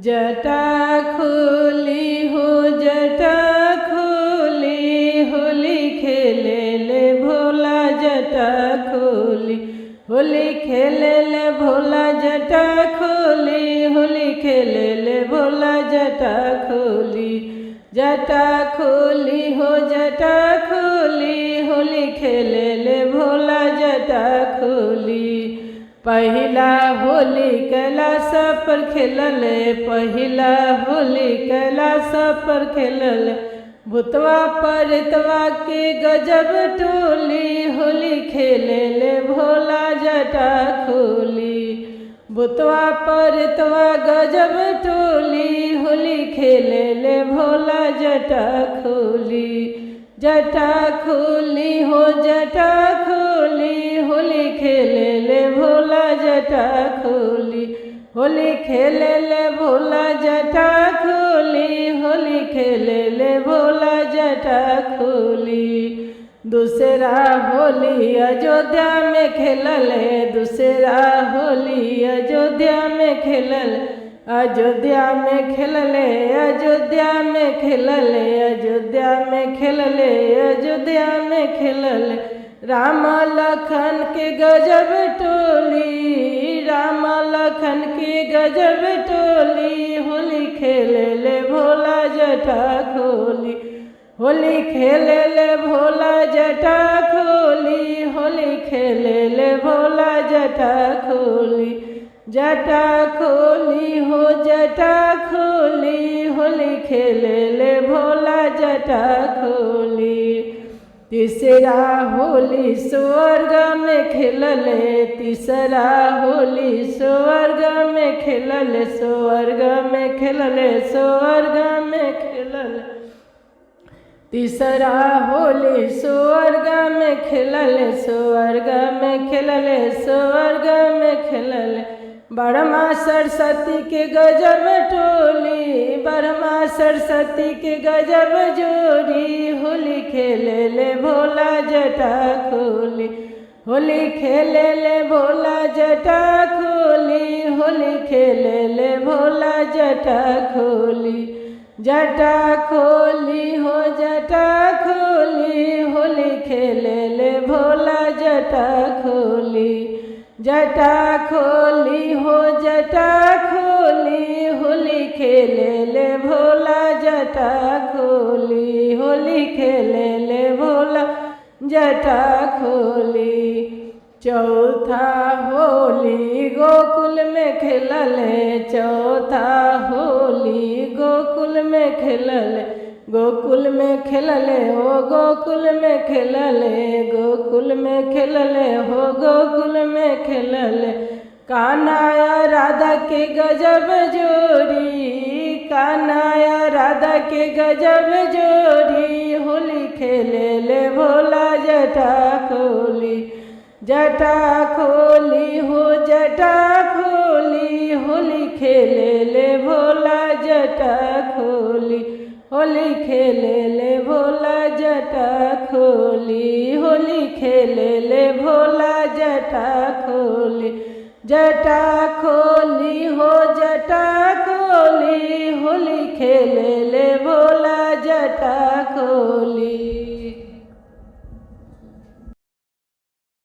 जटा खोली हो जटा खोली होली खेले ले भोला जटा खोली होली खेले ले भोला जटा खोली होली खेले ले भोला जटा खोली हो जटा खोली होली खेले ले भोला जटा खोली। पहिला होली कैलाश पर खेलले पहिला होली कैलाश पर खेलले भूतवा परतवा के गजब टोली होली खेले ले भोला जटा खोली। भूतवा परतवा गजब टोली होली खेले ले भोला जटा खोली। जटा खोली हो जटा खोली होली खेले ले भोला जटा खोली होली खेले ले भोला जटा खोली होली खेले ले भोला जटा खोली। दूसरा होली अयोध्या में खेलले दूसरा होली अयोध्या में खेलले अयोध्या में खेलले अयोध्या में खेलले अयोध्या में खेलले अयोध्या में खेलले राम लखन के गजब टोली राम लखन के गजब टोली होली खेले ले भोला जटा खोली होली खेले ले भोला जटा खोली होली खेले ले भोला जटा खोली। जटा खोली हो जटा खोली होली खेले ले भोला जटा खोली। तीसरा होली स्वर्ग में खेलले तीसरा होली स्वर्ग में खेलले स्वर्ग में खेलले स्वर्ग में खेलले तीसरा होली स्वर्ग में खेलले स्वर्ग में खेलले स्वर्ग में खेलले ब्रह्मा सरस्वती के गजब टोली ब्रह्मा सरस्वती के गजब जोड़ी होली खेले ले भोला जटा खोली होली खेले ले भोला जटा खोली होली खेले ले भोला जटा खोली। जटा खोली हो जटा खोली होली खेले ले भोला जटा खोली। जटा खोली हो जटा खोली होली खेले ले भोला जटा खोली होली खेले ले भोला जटा खोली। चौथा होली गोकुल में खेलले चौथा होली गोकुल में खेलले गोकुल में खेलले हो गोकुल में खेलले गोकुल में खेलले हो गोकुल में खेलले कान्हा राधा के गजब जोड़ी कान्हा राधा के गजब जोड़ी होली खेले ले भोला जटा खोली। जटा खोली हो जटा खोली होली खेले ले भोला जटा खोली होली खेले ले भोला जटा खोली होली खेले ले भोला जटा खोली। जटा